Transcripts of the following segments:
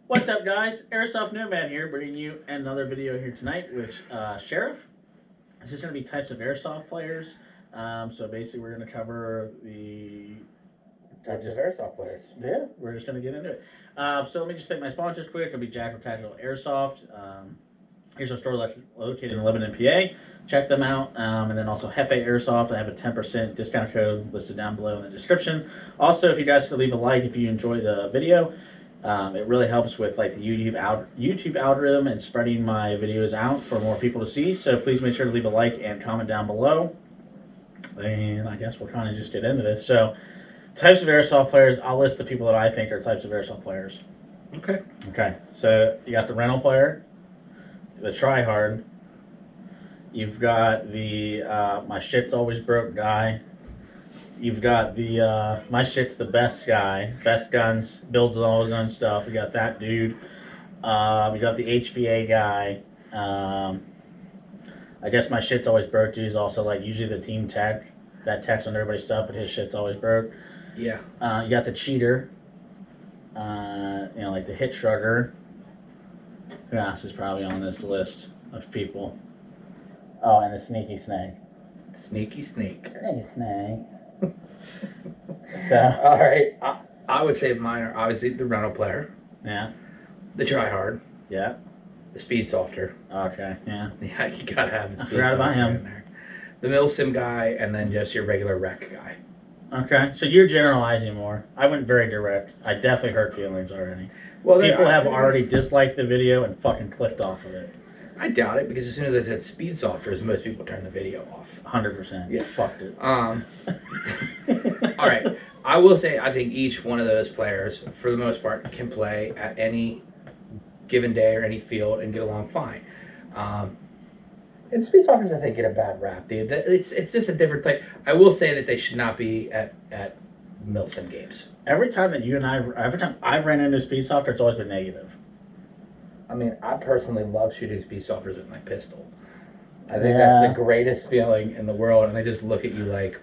What's up, guys? Airsoft Nomad here, bringing you another video here tonight with Sheriff. This is going to be types of airsoft players. So basically, we're going to cover the types of airsoft players. Yeah, we're just going to get into it. So let me just thank my sponsors quick. It'll be Jackal Tactical Airsoft. Here's our store located in Lebanon, PA. Check them out. And then also Hefe Airsoft. I have a 10% discount code listed down below in the description. Also, if you guys could leave a like if you enjoy the video. It really helps with like the YouTube algorithm and spreading my videos out for more people to see. So please make sure to leave a like and comment down below. And I guess we'll kind of just get into this. So types of airsoft players, I'll list the people that I think are types of airsoft players. Okay. Okay. So you got the rental player, the tryhard. You've got the my shit's always broke guy. You've got the my shit's the best guy, best guns, builds all his own stuff. You got that dude. You got the HBA guy. I guess my shit's always broke dude is also like usually the team tech that techs on everybody's stuff, but his shit's always broke. Yeah. You got the cheater. Like the hit shrugger. Who else is probably on this list of people? Oh, and the sneaky snake. Sneaky snake. Sneaky snake. So, all right, I would say mine are obviously the rental player. Yeah. The tryhard. Yeah. The speed softer. Okay. Yeah. Yeah, you gotta have the speed forgot about softer him. in there. The milsim guy, and then just your regular rec guy. Okay, so you're generalizing more. I went very direct. I definitely hurt feelings already. Well, people have already disliked the video and fucking clicked off of it. I doubt it, because as soon as I said speed softers, most people turn the video off. 100%. Yeah. Fucked it. All right. I will say I think each one of those players, for the most part, can play at any given day or any field and get along fine. And speed softers, I think, get a bad rap, dude. It's just a different thing. I will say that they should not be at milsim games. Every time I've ran into a speed softer, it's always been negative. I mean, I personally love shooting speed softers with my pistol. I think that's the greatest feeling in the world, and they just look at you like...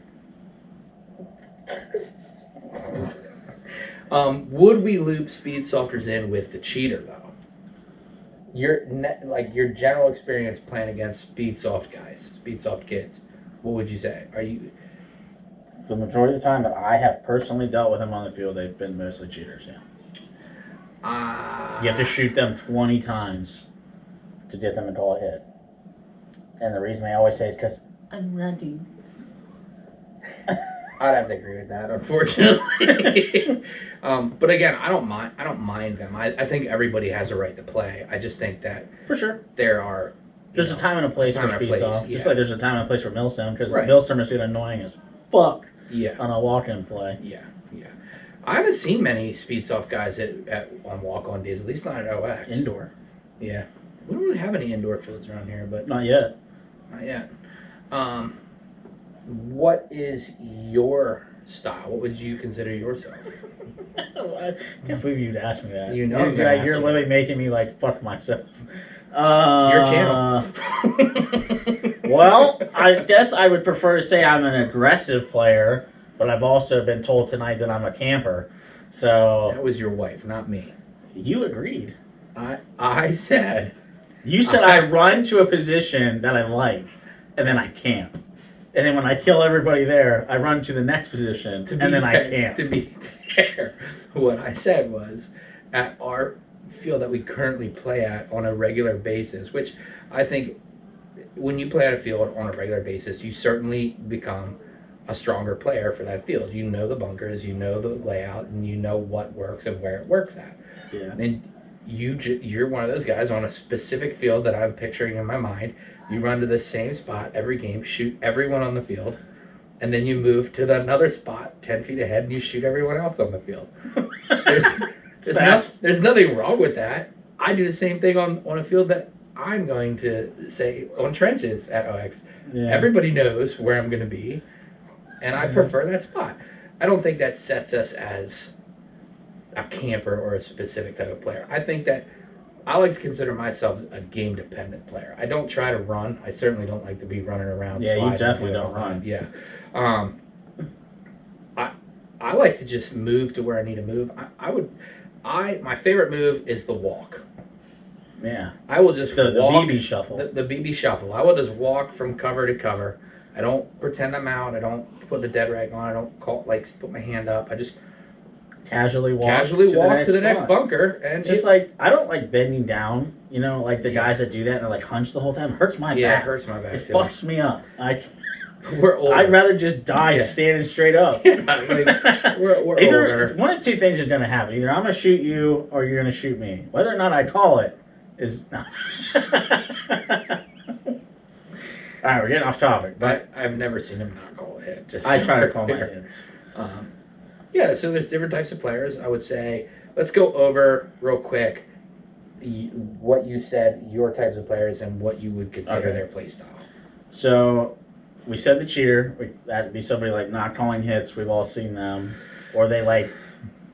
would we loop speed softers in with the cheater, though? Your general experience playing against speed soft guys, speed soft kids, what would you say? Are you... The majority of the time that I have personally dealt with them on the field, they've been mostly cheaters, yeah. You have to shoot them 20 times to get them to call a hit. And the reason they always say is because I'm running. I'd have to agree with that, unfortunately. But again, I don't mind them. I think everybody has a right to play. I just think that for sure there's a time and a place for speed soft. Yeah. Just like there's a time and a place for milsim, because right. milsim is getting annoying as fuck. Yeah. On a walk-in play. Yeah. I haven't seen many speed soft guys on walk-on days, at least not at OX. Indoor. Yeah. We don't really have any indoor fields around here, but... Not yet. Not yet. What is your style? What would you consider yourself? I can't believe you'd ask me that. You know you're literally making me, like, fuck myself. It's your channel. Well, I guess I would prefer to say I'm an aggressive player, but I've also been told tonight that I'm a camper. So that was your wife, not me. You agreed. I said... You said I run to a position that I like, and then I camp. And then when I kill everybody there, I run to the next position, and then I camp. To be fair, what I said was, at our field that we currently play at on a regular basis, which I think when you play at a field on a regular basis, you certainly become a stronger player for that field. You know the bunkers, you know the layout, and you know what works and where it works at. Yeah. And you're one of those guys on a specific field that I'm picturing in my mind. You run to the same spot every game, shoot everyone on the field, and then you move to another spot 10 feet ahead and you shoot everyone else on the field. There's nothing wrong with that. I do the same thing on a field that I'm going to say on trenches at OX. Yeah. Everybody knows where I'm going to be, and I prefer that spot. I don't think that sets us as a camper or a specific type of player. I think that I like to consider myself a game-dependent player. I don't try to run. I certainly don't like to be running around. Yeah, you definitely don't run. Yeah. I like to just move to where I need to move. My favorite move is the walk. Yeah. I will just The walk. BB shuffle. The BB shuffle. I will just walk from cover to cover. I don't pretend I'm out. I don't put the dead rag on. I don't put my hand up. I just casually walk to the next spot. bunker. And Just I don't like bending down, you know, like the guys that do that and they're like hunch the whole time. It hurts my back. Yeah, it hurts my back. It fucks me up. We're older. I'd rather just die standing straight up. We're Either older. one of two things is going to happen. Either I'm going to shoot you or you're going to shoot me. Whether or not I call it is. All right, we're getting off topic. But I've never seen him not call a hit. I try to call my hits. Yeah, so there's different types of players. I would say let's go over real quick what you said, your types of players, and what you would consider their play style. So we said the cheater. That'd be somebody like not calling hits. We've all seen them. Or they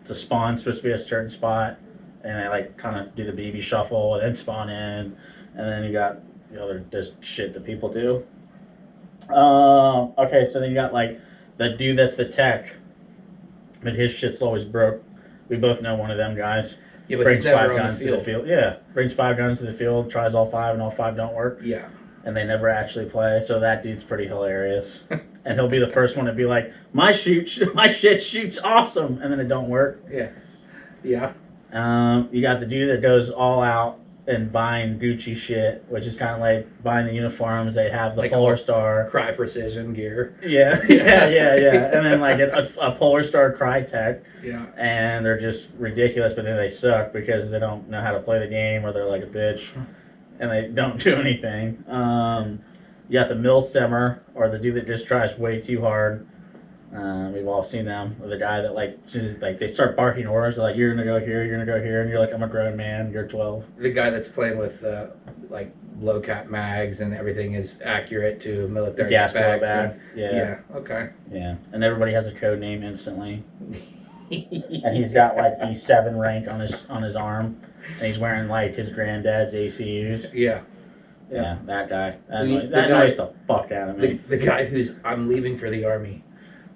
the spawn's supposed to be a certain spot, and they kind of do the BB shuffle and then spawn in. And then you got the other just shit that people do. Okay, so then you got the dude that's the tech, but his shit's always broke. We both know one of them guys. Yeah, but brings he's never 5 on guns the to the field. field. Yeah, brings 5 guns to the field, tries all 5, and all 5 don't work. Yeah. And they never actually play. So that dude's pretty hilarious. And he'll be the first one to be like, my shit shoots awesome, and then it don't work. Yeah. Yeah. You got the dude that goes all out and buying Gucci shit, which is kind of like buying the uniforms. They have the Polar Star. Cry Precision gear. Yeah. And then a Polar Star Cry Tech. Yeah. And they're just ridiculous, but then they suck because they don't know how to play the game, or they're like a bitch. And they don't do anything. You got the mill simmer, or the dude that just tries way too hard. We've all seen them. Or the guy that they start barking orders. They're like, you're gonna go here, you're gonna go here, and you're like, I'm a grown man, you're 12. The guy that's playing with low cap mags and everything is accurate to military Gas specs. blowback. Yeah. Okay. Yeah. And everybody has a code name instantly. And he's got E7 rank on his arm. And he's wearing his granddad's ACUs. Yeah. Yeah, that guy. That guy- annoys the fuck out of me. The guy who's I'm leaving for the army.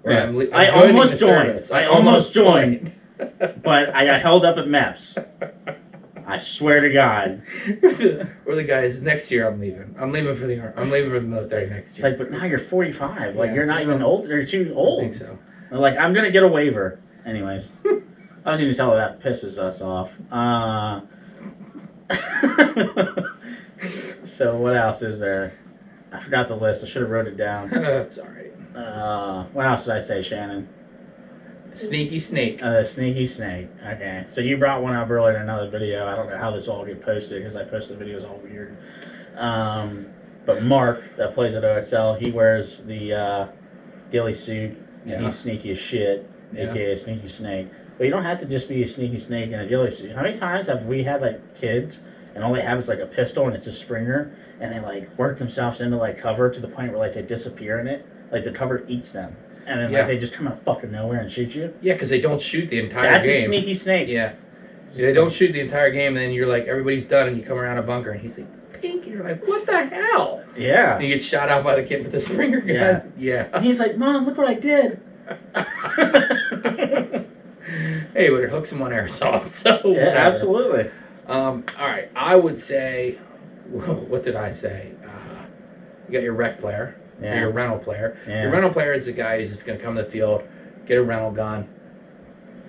Or Yeah. I'm I joining almost the joined. service. I almost joined. But I got held up at MEPS. I swear to God. Or the guys next year I'm leaving. I'm leaving for the army. I'm leaving for the military next It's year. but now you're 45. Yeah. You're not even old. You're too old. I think so. They're like, I'm gonna get a waiver. Anyways, I was gonna tell her that pisses us off. So what else is there? I forgot the list. I should have wrote it down. It's all right. What else did I say, Shannon? Sneaky snake. The sneaky snake. Okay, so you brought one up earlier in another video. I don't know how this all get posted because I post the videos all weird. But Mark, that plays at OXL, he wears the ghillie suit. Yeah. He's sneaky as shit, Yeah. aka sneaky snake. But you don't have to just be a sneaky snake in a ghillie suit. How many times have we had kids and all they have is a pistol and it's a Springer, and they work themselves into cover to the point where they disappear in it, the cover eats them, and then they just come out of fucking nowhere and shoot you. Yeah, because they don't shoot the entire That's game. a sneaky snake. Yeah. They don't shoot the entire game, and then you're everybody's done, and you come around a bunker, and he's pink, and you're like, what the hell? Yeah. And you get shot out by the kid with the Springer gun. Yeah. And he's like, Mom, look what I did. Hey, but it hooks him on Airsoft, so Yeah, whatever. absolutely. All right, I would say, what did I say? You got your rec player, or your rental player. Yeah. Your rental player is the guy who's just going to come to the field, get a rental gun,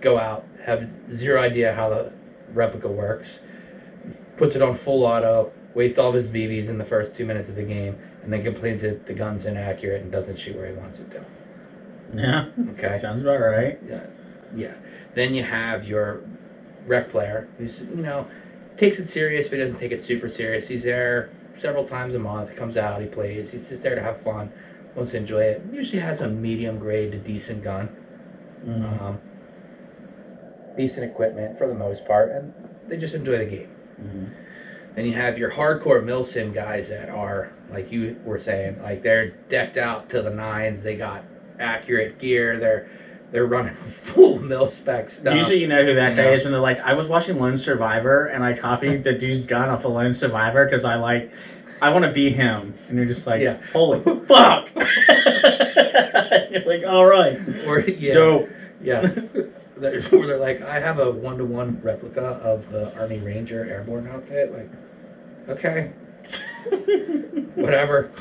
go out, have zero idea how the replica works, puts it on full auto, wastes all of his BBs in the first 2 minutes of the game, and then complains that the gun's inaccurate and doesn't shoot where he wants it to. Yeah. Okay. Sounds about right. Yeah. Then you have your rec player who's, takes it serious, but he doesn't take it super serious. He's there several times a month. He comes out, he plays. He's just there to have fun, wants to enjoy it. Usually has a medium grade to decent gun. Mm-hmm. Decent equipment for the most part, and they just enjoy the game. Mm-hmm. Then you have your hardcore milsim guys that are, like you were saying, they're decked out to the nines. They got accurate gear. They're running full mil spec stuff. Usually you know who that guy is when they're like, I was watching Lone Survivor and I copied the dude's gun off of Lone Survivor because I want to be him. And you're just like, holy fuck. You're like, all right. Or, Dope. Yeah. where they're like, I have a 1-to-1 replica of the Army Ranger airborne outfit. Like, okay, whatever.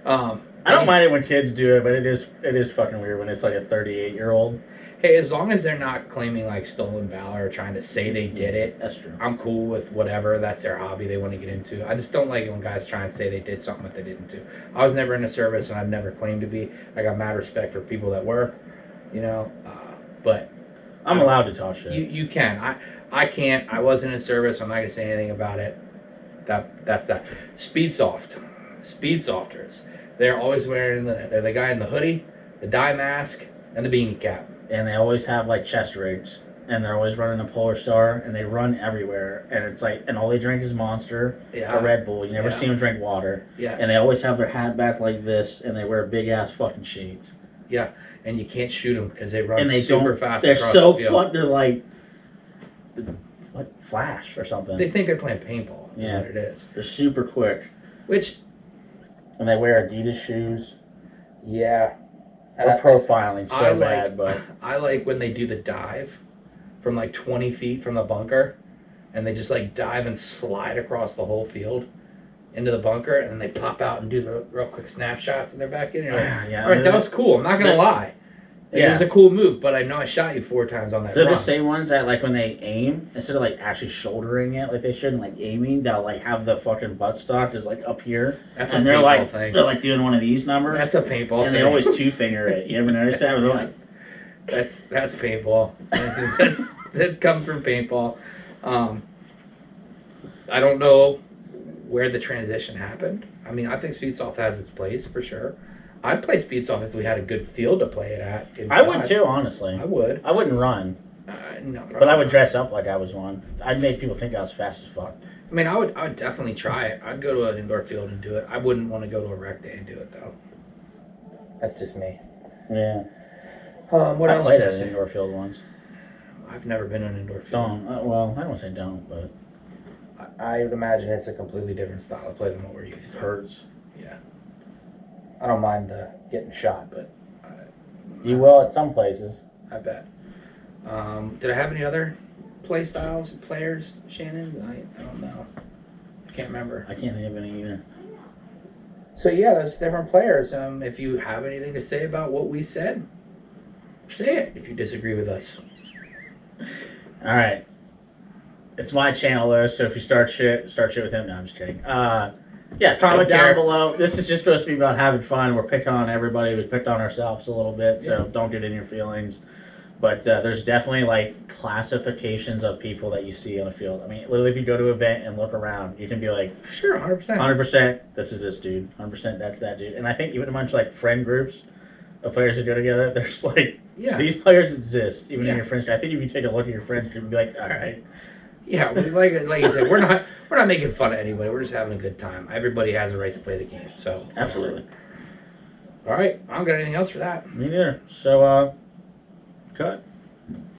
I don't mind it when kids do it, but it is fucking weird when it's like a 38-year-old. Hey, as long as they're not claiming like stolen valor or trying to say they did it, That's true. I'm cool with whatever. That's their hobby they want to get into. I just don't like it when guys try and say they did something that they didn't do. I was never in the service, and I've never claimed to be. I got mad respect for people that were, you know. But I'm allowed to talk shit. you can. I can't. I wasn't in service. I'm not gonna say anything about it. That's that. Speedsofters. They're always wearing they're the guy in the hoodie, the dye mask, and the beanie cap. And they always have like chest rigs, and they're always running a Polar Star, and they run everywhere. And it's like, and all they drink is Monster or Red Bull. You never see them drink water. Yeah. And they always have their hat back like this, and they wear big ass fucking shades. Yeah, and you can't shoot them because they run And they super don't. fast. They're across so the field. they're like, what, Flash or something. They think they're playing paintball. Is Yeah. what it is. They're super quick, Which, and they wear Adidas shoes. yeah, We're profiling so I like- bad, but I like when they do the dive from like 20 feet from the bunker, and they just like dive and slide across the whole field into the bunker, and then they pop out and do the real quick snapshots, and they're back in. You're like, yeah, all right, that was cool. I'm not gonna lie. It Yeah. was a cool move, but I know I shot you 4 times on that they're run. the same ones that like when they aim, instead of like actually shouldering it like they should and like aiming, they'll like have the fucking buttstock just like up here. That's and a they're paintball like thing. they're like doing one of these numbers. That's a paintball and thing. they always 2-finger it. You ever notice that? Where they're like, That's paintball. That comes from paintball. I don't know where the transition happened. I mean, I think Speedsoft has its place for sure. I'd play Speedsoft if we had a good field to play it at. I would too, honestly. I would. I wouldn't run, No, but I would dress up like I was one. I'd make people think I was fast as fuck. I mean, I would definitely try it. I'd go to an indoor field and do it. I wouldn't want to go to a rec day and do it though. That's just me. Yeah. What I else? played did I at an say? indoor field once. I've never been in an indoor field. Don't. Well, I don't say don't, but I would imagine it's a completely different style of play than what we're used it to. hurts. Yeah. I don't mind getting shot, but You will at some places. I bet. Did I have any other play styles, players, Shannon? I don't know. I can't remember. I can't think of any either. So yeah, there's different players. If you have anything to say about what we said, say it. If you disagree with us. All right. It's my channel though, so if you start shit with him. No, I'm just kidding. Yeah, comment Don't down care. below. This is just supposed to be about having fun. We're picking on everybody. We picked on ourselves a little bit, so don't get in your feelings. But there's definitely like classifications of people that you see on the field. I mean, literally, if you go to an event and look around, you can be like, Sure, 100%. 100%, this is this dude. 100%, that's that dude. And I think even amongst like friend groups of players that go together, there's like, Yeah. these players exist, even Yeah. in your friends group. I think if you take a look at your friends group, you'd be like, all right. Yeah, like you said, we're not making fun of anybody. We're just having a good time. Everybody has a right to play the game. So Absolutely. all right, I don't got anything else for that. Me neither. So, cut.